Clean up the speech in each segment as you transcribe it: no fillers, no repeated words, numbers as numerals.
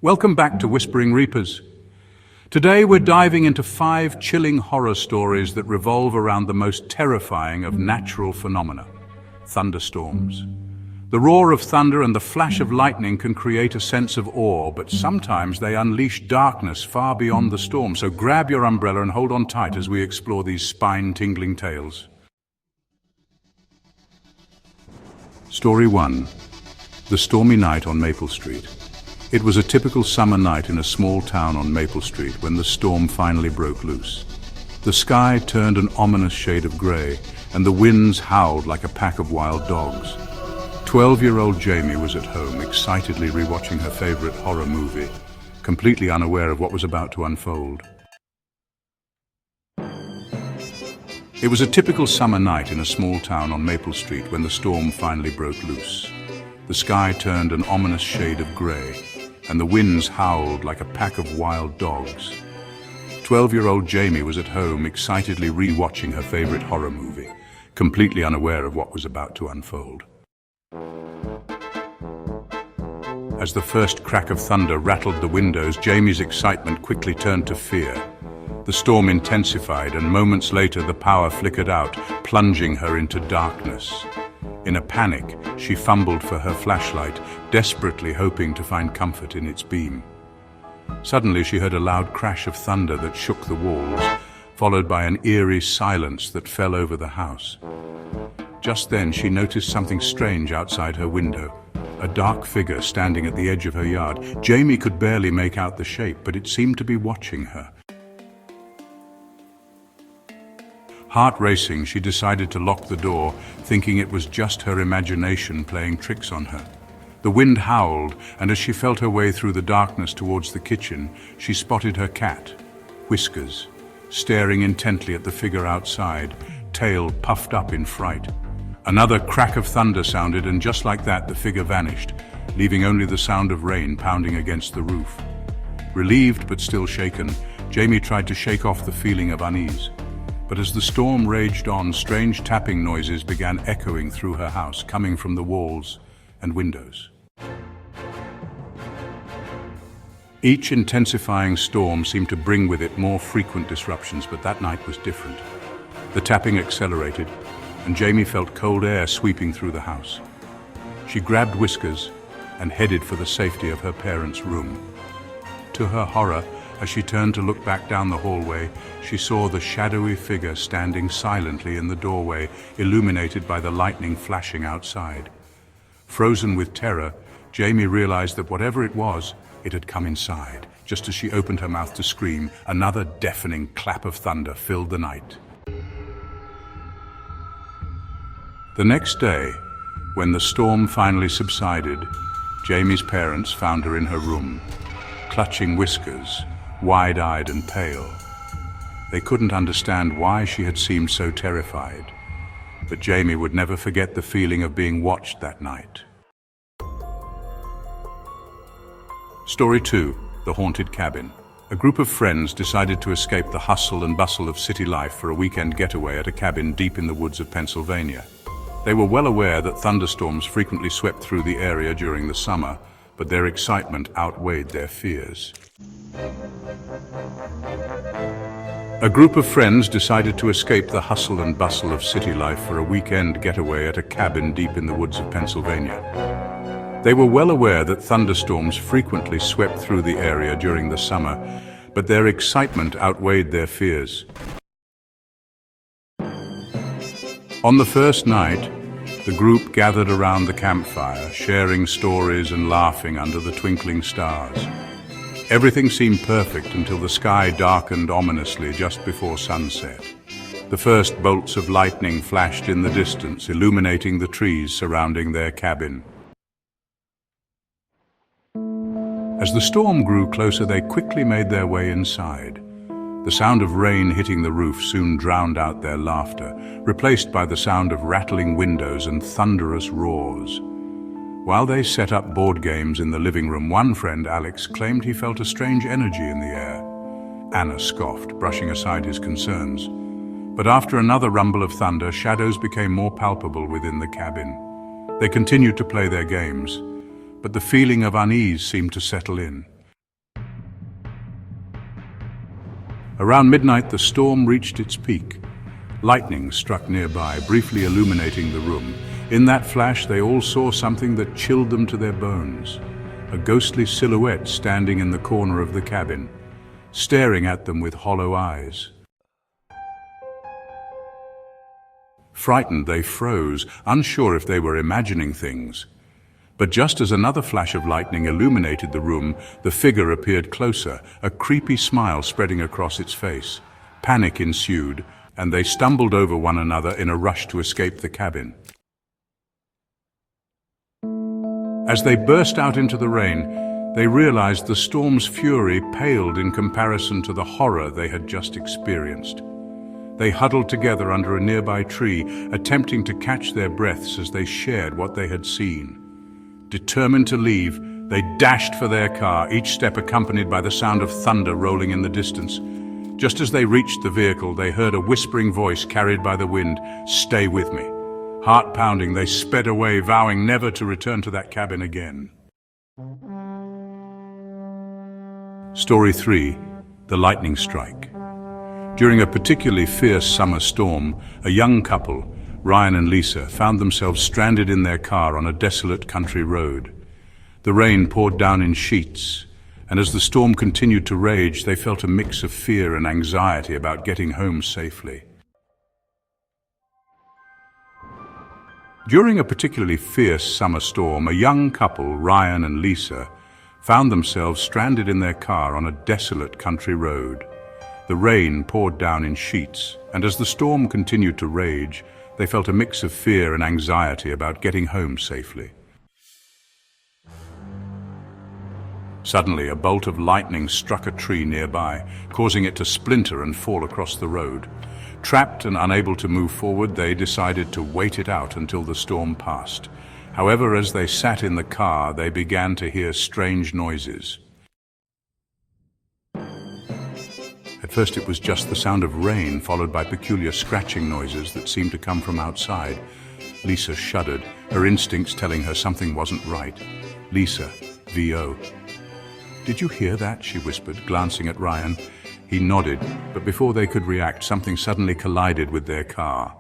Welcome back to Whispering Reapers. Today we're diving into 5 chilling horror stories that revolve around the most terrifying of natural phenomena, thunderstorms. The roar of thunder and the flash of lightning can create a sense of awe, but sometimes they unleash darkness far beyond the storm. So grab your umbrella and hold on tight as we explore these spine-tingling tales. Story 1. The Stormy Night on Maple Street. It was a typical summer night in a small town on Maple Street when the storm finally broke loose. The sky turned an ominous shade of grey, and the winds howled like a pack of wild dogs. 12-year-old Jamie was at home, excitedly rewatching her favorite horror movie, completely unaware of what was about to unfold. It was a typical summer night in a small town on Maple Street when the storm finally broke loose. The sky turned an ominous shade of grey, and the winds howled like a pack of wild dogs. 12-year-old Jamie was at home, excitedly re-watching her favorite horror movie, completely unaware of what was about to unfold. As the first crack of thunder rattled the windows, Jamie's excitement quickly turned to fear. The storm intensified, and moments later the power flickered out, plunging her into darkness. In a panic, she fumbled for her flashlight, desperately hoping to find comfort in its beam. Suddenly she heard a loud crash of thunder that shook the walls, followed by an eerie silence that fell over the house. Just then she noticed something strange outside her window, a dark figure standing at the edge of her yard. Jamie could barely make out the shape, but it seemed to be watching her. Heart racing, she decided to lock the door, thinking it was just her imagination playing tricks on her. The wind howled, and as she felt her way through the darkness towards the kitchen, she spotted her cat, Whiskers, staring intently at the figure outside, tail puffed up in fright. Another crack of thunder sounded, and just like that, the figure vanished, leaving only the sound of rain pounding against the roof. Relieved but still shaken, Jamie tried to shake off the feeling of unease. But as the storm raged on, strange tapping noises began echoing through her house, coming from the walls and windows. Each intensifying storm seemed to bring with it more frequent disruptions, but that night was different. The tapping accelerated, and Jamie felt cold air sweeping through the house. She grabbed Whiskers and headed for the safety of her parents' room. To her horror, as she turned to look back down the hallway, she saw the shadowy figure standing silently in the doorway, illuminated by the lightning flashing outside. Frozen with terror, Jamie realized that whatever it was, it had come inside. Just as she opened her mouth to scream, another deafening clap of thunder filled the night. The next day, when the storm finally subsided, Jamie's parents found her in her room, clutching Whiskers, wide-eyed and pale. They couldn't understand why she had seemed so terrified, but Jamie would never forget the feeling of being watched that night. Story 2. The Haunted Cabin. A group of friends decided to escape the hustle and bustle of city life for a weekend getaway at a cabin deep in the woods of Pennsylvania. They were well aware that thunderstorms frequently swept through the area during the summer, but their excitement outweighed their fears. A group of friends decided to escape the hustle and bustle of city life for a weekend getaway at a cabin deep in the woods of Pennsylvania. They were well aware that thunderstorms frequently swept through the area during the summer, but their excitement outweighed their fears. On the first night, the group gathered around the campfire, sharing stories and laughing under the twinkling stars. Everything seemed perfect until the sky darkened ominously just before sunset. The first bolts of lightning flashed in the distance, illuminating the trees surrounding their cabin. As the storm grew closer, they quickly made their way inside. The sound of rain hitting the roof soon drowned out their laughter, replaced by the sound of rattling windows and thunderous roars. While they set up board games in the living room, one friend, Alex, claimed he felt a strange energy in the air. Anna scoffed, brushing aside his concerns. But after another rumble of thunder, shadows became more palpable within the cabin. They continued to play their games, but the feeling of unease seemed to settle in. Around midnight, the storm reached its peak. Lightning struck nearby, briefly illuminating the room. In that flash, they all saw something that chilled them to their bones. A ghostly silhouette standing in the corner of the cabin, staring at them with hollow eyes. Frightened, they froze, unsure if they were imagining things. But just as another flash of lightning illuminated the room, the figure appeared closer, a creepy smile spreading across its face. Panic ensued, and they stumbled over one another in a rush to escape the cabin. As they burst out into the rain, they realized the storm's fury paled in comparison to the horror they had just experienced. They huddled together under a nearby tree, attempting to catch their breaths as they shared what they had seen. Determined to leave, they dashed for their car, each step accompanied by the sound of thunder rolling in the distance. Just as they reached the vehicle, they heard a whispering voice carried by the wind, "Stay with me." Heart pounding, they sped away, vowing never to return to that cabin again. Story 3. The Lightning Strike. During a particularly fierce summer storm, a young couple, Ryan and Lisa, found themselves stranded in their car on a desolate country road. The rain poured down in sheets, and as the storm continued to rage, they felt a mix of fear and anxiety about getting home safely. During a particularly fierce summer storm, a young couple, Ryan and Lisa, found themselves stranded in their car on a desolate country road. The rain poured down in sheets, and as the storm continued to rage, they felt a mix of fear and anxiety about getting home safely. Suddenly, a bolt of lightning struck a tree nearby, causing it to splinter and fall across the road. Trapped and unable to move forward, they decided to wait it out until the storm passed. However, as they sat in the car, they began to hear strange noises. At first it was just the sound of rain, followed by peculiar scratching noises that seemed to come from outside. Lisa shuddered, her instincts telling her something wasn't right. "Lisa, VO. "Did you hear that?" she whispered, glancing at Ryan. He nodded, but before they could react, something suddenly collided with their car.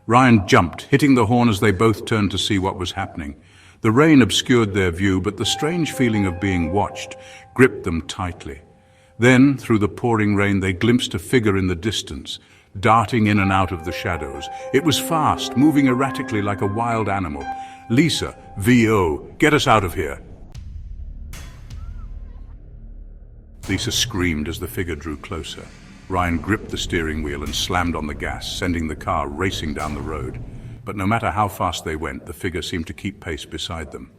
Ryan jumped, hitting the horn as they both turned to see what was happening. The rain obscured their view, but the strange feeling of being watched gripped them tightly. Then, through the pouring rain, they glimpsed a figure in the distance, darting in and out of the shadows. It was fast, moving erratically like a wild animal. "Lisa, VO, get us out of here." Lisa screamed as the figure drew closer. Ryan gripped the steering wheel and slammed on the gas, sending the car racing down the road. But no matter how fast they went, the figure seemed to keep pace beside them.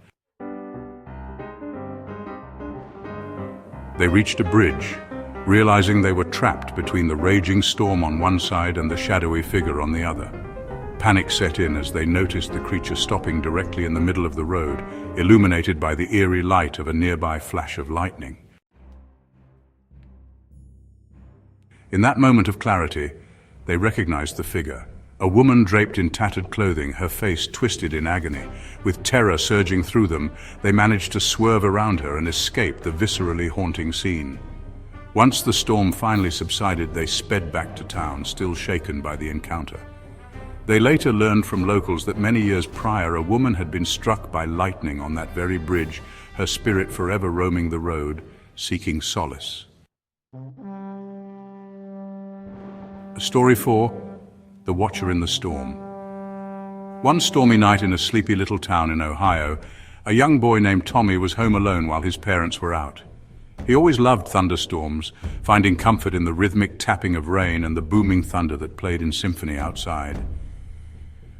They reached a bridge, realizing they were trapped between the raging storm on one side and the shadowy figure on the other. Panic set in as they noticed the creature stopping directly in the middle of the road, illuminated by the eerie light of a nearby flash of lightning. In that moment of clarity, they recognized the figure. A woman draped in tattered clothing, her face twisted in agony. With terror surging through them, they managed to swerve around her and escape the viscerally haunting scene. Once the storm finally subsided, they sped back to town, still shaken by the encounter. They later learned from locals that many years prior, a woman had been struck by lightning on that very bridge, her spirit forever roaming the road, seeking solace. Story 4. The Watcher in the Storm. One stormy night in a sleepy little town in Ohio, a young boy named Tommy was home alone while his parents were out. He always loved thunderstorms, finding comfort in the rhythmic tapping of rain and the booming thunder that played in symphony outside.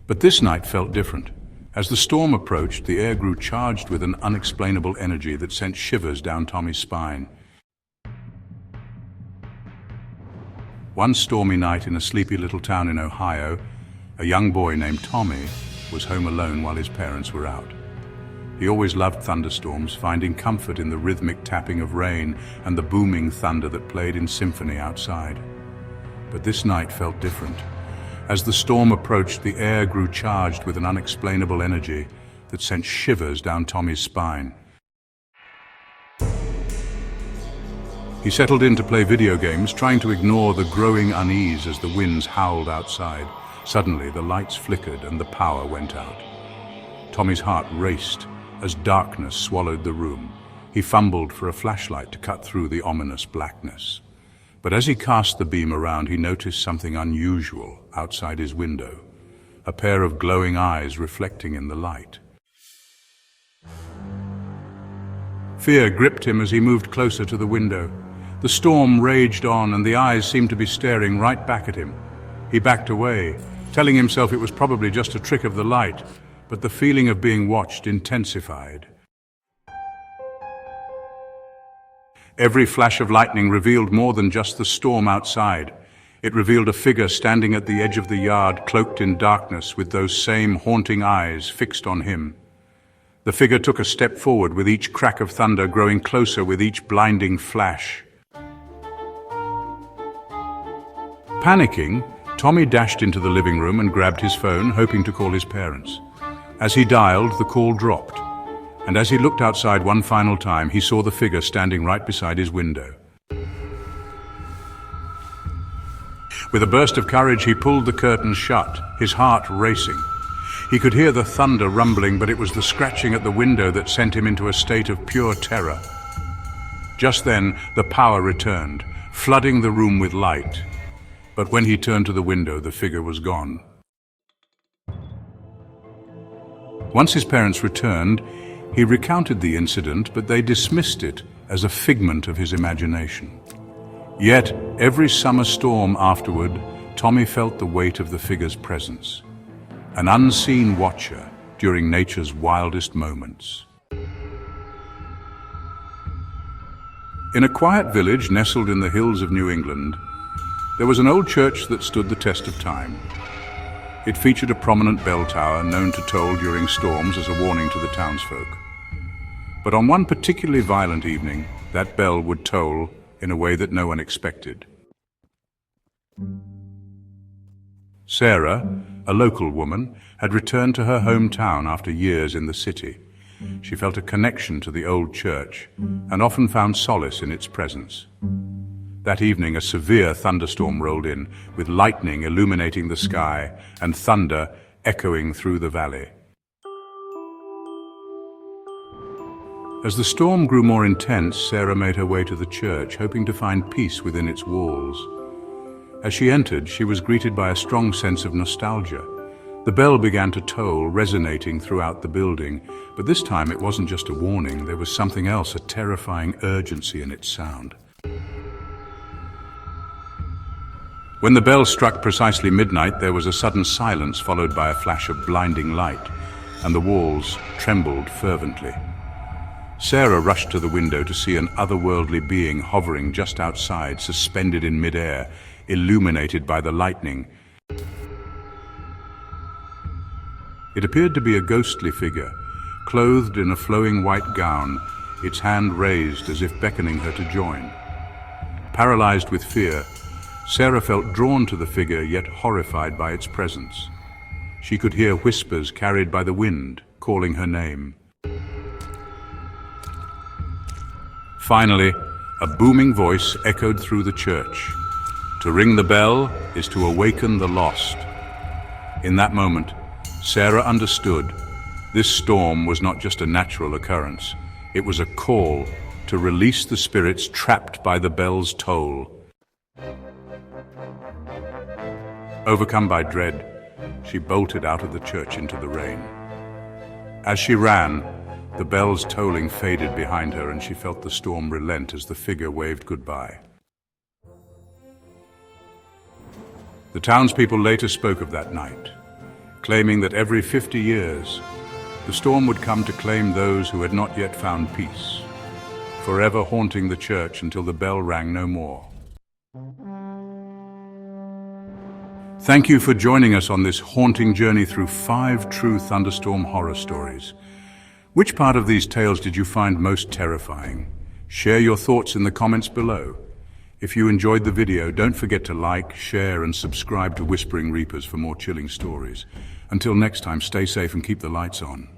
But this night felt different. As the storm approached, the air grew charged with an unexplainable energy that sent shivers down Tommy's spine. One stormy night in a sleepy little town in Ohio, a young boy named Tommy was home alone while his parents were out. He always loved thunderstorms, finding comfort in the rhythmic tapping of rain and the booming thunder that played in symphony outside. But this night felt different. As the storm approached, the air grew charged with an unexplainable energy that sent shivers down Tommy's spine. He settled in to play video games, trying to ignore the growing unease as the winds howled outside. Suddenly, the lights flickered and the power went out. Tommy's heart raced as darkness swallowed the room. He fumbled for a flashlight to cut through the ominous blackness. But as he cast the beam around, he noticed something unusual outside his window, a pair of glowing eyes reflecting in the light. Fear gripped him as he moved closer to the window. The storm raged on, and the eyes seemed to be staring right back at him. He backed away, telling himself it was probably just a trick of the light, but the feeling of being watched intensified. Every flash of lightning revealed more than just the storm outside. It revealed a figure standing at the edge of the yard, cloaked in darkness, with those same haunting eyes fixed on him. The figure took a step forward, with each crack of thunder growing closer with each blinding flash. Panicking, Tommy dashed into the living room and grabbed his phone, hoping to call his parents. As he dialed, the call dropped, and as he looked outside one final time, he saw the figure standing right beside his window. With a burst of courage, he pulled the curtains shut, his heart racing. He could hear the thunder rumbling, but it was the scratching at the window that sent him into a state of pure terror. Just then, the power returned, flooding the room with light. But when he turned to the window, the figure was gone. Once his parents returned, he recounted the incident, but they dismissed it as a figment of his imagination. Yet, every summer storm afterward, Tommy felt the weight of the figure's presence, an unseen watcher during nature's wildest moments. In a quiet village nestled in the hills of New England, there was an old church that stood the test of time. It featured a prominent bell tower known to toll during storms as a warning to the townsfolk. But on one particularly violent evening, that bell would toll in a way that no one expected. Sarah, a local woman, had returned to her hometown after years in the city. She felt a connection to the old church and often found solace in its presence. That evening, a severe thunderstorm rolled in, with lightning illuminating the sky and thunder echoing through the valley. As the storm grew more intense, Sarah made her way to the church, hoping to find peace within its walls. As she entered, she was greeted by a strong sense of nostalgia. The bell began to toll, resonating throughout the building, but this time it wasn't just a warning. There was something else, a terrifying urgency in its sound. When the bell struck precisely midnight, there was a sudden silence followed by a flash of blinding light, and the walls trembled fervently. Sarah rushed to the window to see an otherworldly being hovering just outside, suspended in midair, illuminated by the lightning. It appeared to be a ghostly figure, clothed in a flowing white gown, its hand raised as if beckoning her to join. Paralyzed with fear, Sarah felt drawn to the figure, yet horrified by its presence. She could hear whispers carried by the wind, calling her name. Finally, a booming voice echoed through the church. To ring the bell is to awaken the lost. In that moment, Sarah understood this storm was not just a natural occurrence. It was a call to release the spirits trapped by the bell's toll. Overcome by dread, she bolted out of the church into the rain. As she ran, the bell's tolling faded behind her, and she felt the storm relent as the figure waved goodbye. The townspeople later spoke of that night, claiming that every 50 years, the storm would come to claim those who had not yet found peace, forever haunting the church until the bell rang no more. Thank you for joining us on this haunting journey through 5 true thunderstorm horror stories. Which part of these tales did you find most terrifying? Share your thoughts in the comments below. If you enjoyed the video, don't forget to like, share, and subscribe to Whispering Reapers for more chilling stories. Until next time, stay safe and keep the lights on.